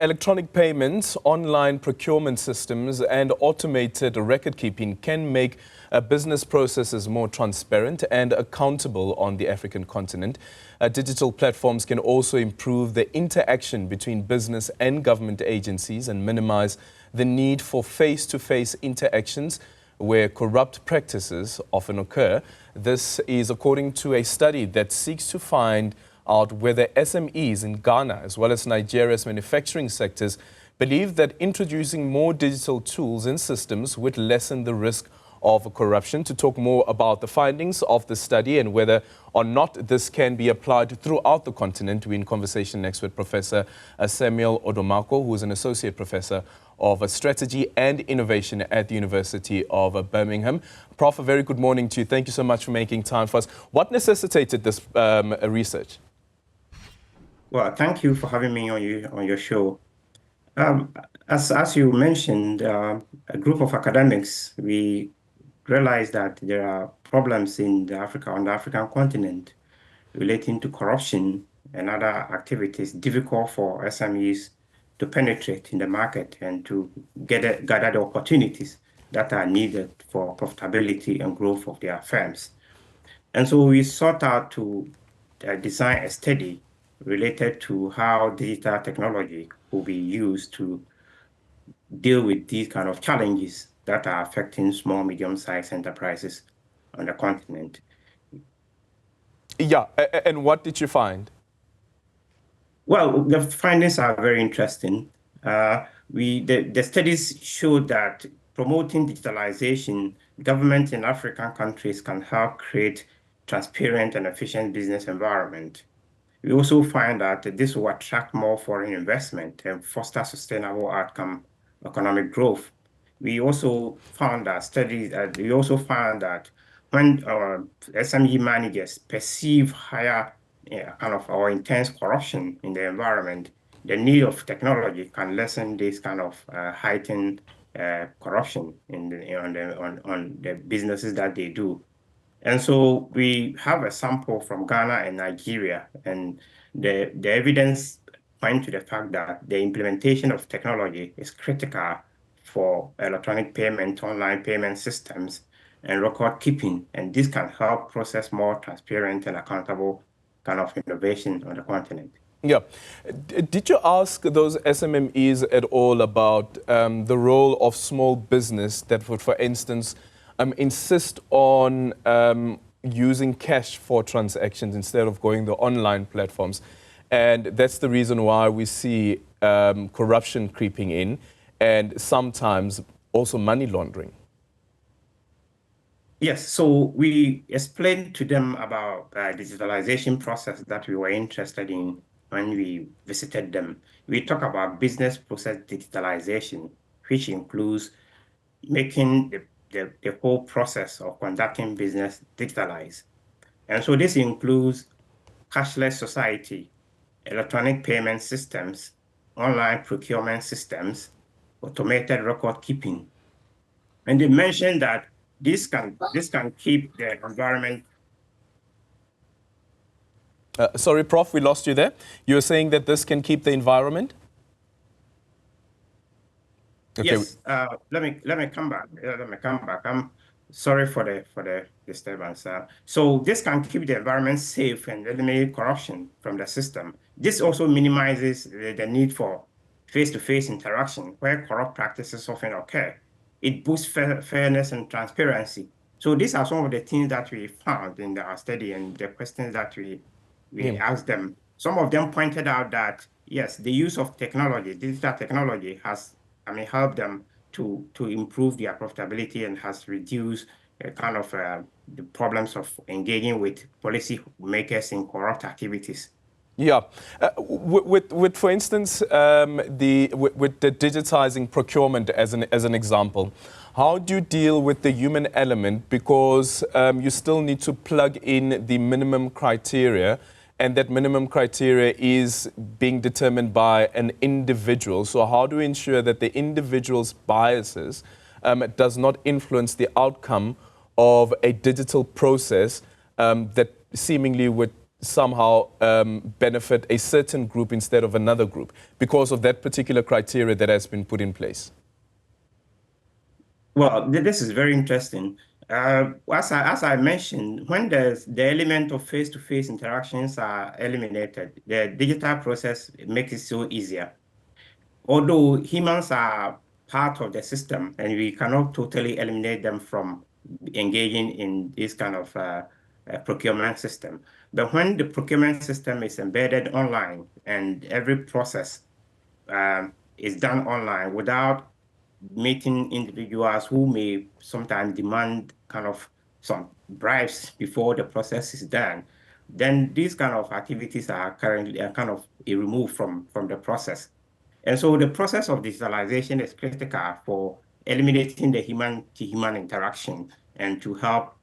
Electronic payments, online procurement systems, and automated record keeping can make business processes more transparent and accountable on the African continent. Digital platforms can also improve the interaction between business and government agencies and minimize the need for face-to-face interactions where corrupt practices often occur. This is according to a study that seeks to find out whether SMEs in Ghana as well as Nigeria's manufacturing sectors believe that introducing more digital tools and systems would lessen the risk of corruption. To talk more about the findings of the study and whether or not this can be applied throughout the continent, we're in conversation next with Professor Samuel Adomako, who is an Associate Professor of Strategy and Innovation at the University of Birmingham. Prof, a very good morning to you. Thank you so much for making time for us. What necessitated this research? Well, thank you for having me on your show. As you mentioned, a group of academics, we realized that there are problems on the African continent relating to corruption and other activities difficult for SMEs to penetrate in the market and to gather the opportunities that are needed for profitability and growth of their firms. And so we sought out to design a study related to how digital technology will be used to deal with these kind of challenges that are affecting small, medium-sized enterprises on the continent. Yeah, and what did you find? Well, the findings are very interesting. The studies showed that promoting digitalization, governments in African countries can help create transparent and efficient business environment. We also find that this will attract more foreign investment and foster sustainable outcome economic growth. We also found that when SME managers perceive higher or intense corruption in the environment, the need of technology can lessen this kind of heightened corruption on the businesses that they do. And so we have a sample from Ghana and Nigeria, and the evidence points to the fact that the implementation of technology is critical for electronic payment, online payment systems, and record keeping. And this can help process more transparent and accountable kind of innovation on the continent. Yeah. Did you ask those SMEs at all about the role of small business that would, for instance, insist on using cash for transactions instead of going the online platforms? And that's the reason why we see corruption creeping in and sometimes also money laundering. Yes, so we explained to them about the digitalization process that we were interested in when we visited them. We talk about business process digitalization, which includes making the whole process of conducting business digitalized. And so this includes cashless society, electronic payment systems, online procurement systems, automated record keeping. And they mentioned that this can keep the environment. Sorry, Prof, we lost you there. You were saying that this can keep the environment? Okay. Yes. Let me come back. I'm sorry for the disturbance. So this can keep the environment safe and eliminate corruption from the system. This also minimizes the need for face-to-face interaction where corrupt practices often occur. It boosts fairness and transparency. So these are some of the things that we found in our study and the questions that we asked them. Some of them pointed out that, yes, the use of technology, digital technology has helped them to improve their profitability and has reduced the problems of engaging with policy makers in corrupt activities. Yeah, with for instance, with the digitizing procurement as an example, how do you deal with the human element? Because you still need to plug in the minimum criteria, and that minimum criteria is being determined by an individual. So how do we ensure that the individual's biases does not influence the outcome of a digital process that seemingly would somehow benefit a certain group instead of another group because of that particular criteria that has been put in place? Well, this is very interesting. As I mentioned, when the element of face-to-face interactions are eliminated, the digital process makes it so easier. Although humans are part of the system and we cannot totally eliminate them from engaging in this kind of procurement system. But when the procurement system is embedded online and every process is done online without meeting individuals who may sometimes demand kind of some bribes before the process is done, then these kind of activities are currently kind of removed from the process. And so the process of digitalization is critical for eliminating the human-to-human interaction and to help,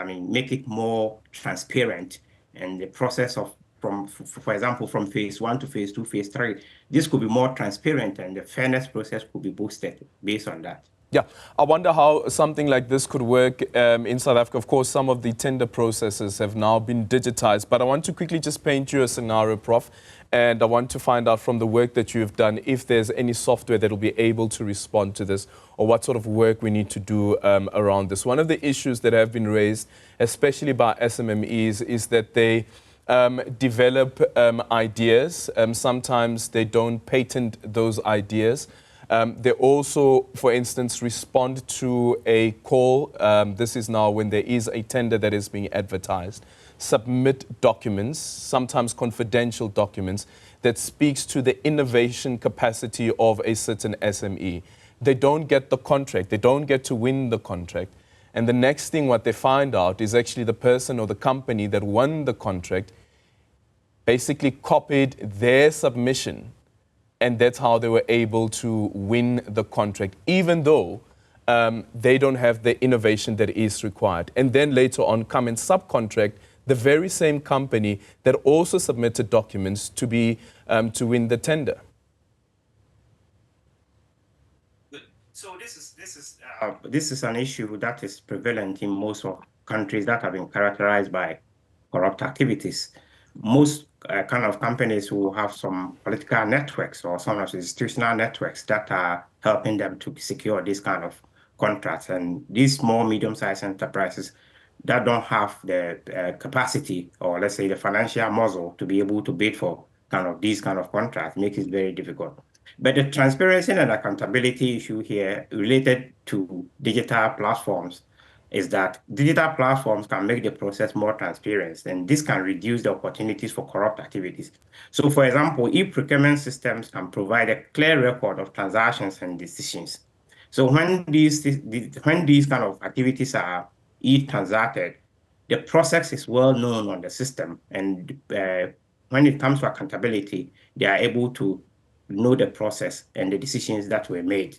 make it more transparent. And the process of, for example, from phase 1 to phase 2, phase 3, this could be more transparent and the fairness process could be boosted based on that. Yeah, I wonder how something like this could work in South Africa. Of course, some of the tender processes have now been digitized, but I want to quickly just paint you a scenario, Prof, and I want to find out from the work that you've done if there's any software that will be able to respond to this or what sort of work we need to do around this. One of the issues that have been raised, especially by SMEs, is that they develop ideas. Sometimes they don't patent those ideas. They also, for instance, respond to a call. This is now when there is a tender that is being advertised. Submit documents, sometimes confidential documents, that speaks to the innovation capacity of a certain SME. They don't get the contract. They don't get to win the contract. And the next thing what they find out is actually the person or the company that won the contract basically copied their submission. And that's how they were able to win the contract, even though they don't have the innovation that is required. And then later on come and subcontract the very same company that also submitted documents to be to win the tender. So this is an issue that is prevalent in most of countries that have been characterized by corrupt activities. Most kind of companies who have some political networks or some of the institutional networks that are helping them to secure this kind of contracts. And these small, medium-sized enterprises that don't have the capacity or let's say the financial muscle to be able to bid for these kind of contracts makes it very difficult. But the transparency and accountability issue here related to digital platforms is that digital platforms can make the process more transparent, and this can reduce the opportunities for corrupt activities. So, for example, e-procurement systems can provide a clear record of transactions and decisions. So when these kind of activities are e-transacted, the process is well known on the system, and when it comes to accountability, they are able to know the process and the decisions that were made.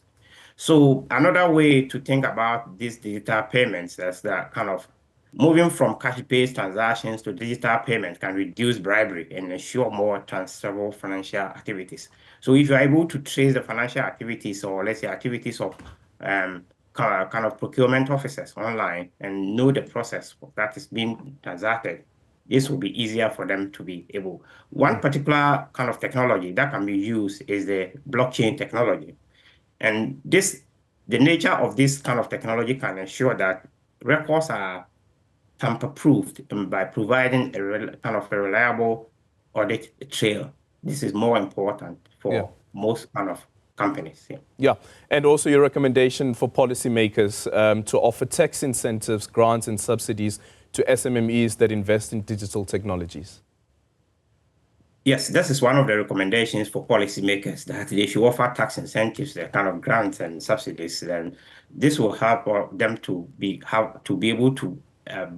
So another way to think about these digital payments is that kind of moving from cash-based transactions to digital payments can reduce bribery and ensure more transferable financial activities. So if you're able to trace the financial activities or let's say activities of kind of procurement officers online and know the process that is being transacted, this will be easier for them to be able. One particular kind of technology that can be used is the blockchain technology. And the nature of this kind of technology can ensure that records are tamper-proofed by providing a reliable audit trail. This is more important for most kind of companies. Yeah, and also your recommendation for policymakers to offer tax incentives, grants and subsidies to SMEs that invest in digital technologies. Yes, this is one of the recommendations for policymakers, that they should offer tax incentives, the kind of grants and subsidies. And this will help them to be able to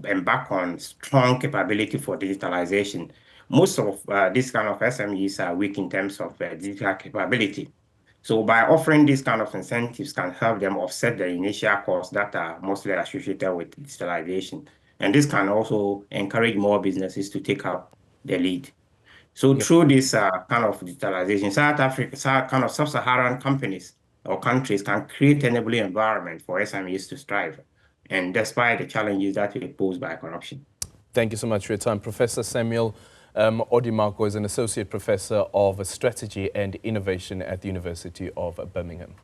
embark on strong capability for digitalization. Most of these kind of SMEs are weak in terms of digital capability. So by offering these kind of incentives can help them offset the initial costs that are mostly associated with digitalization. And this can also encourage more businesses to take up the lead. So through this kind of digitalization, South Africa, kind of sub-Saharan companies or countries can create an enabling environment for SMEs to strive, and despite the challenges that are posed by corruption. Thank you so much for your time. Professor Samuel Adomako is an Associate Professor of Strategy and Innovation at the University of Birmingham.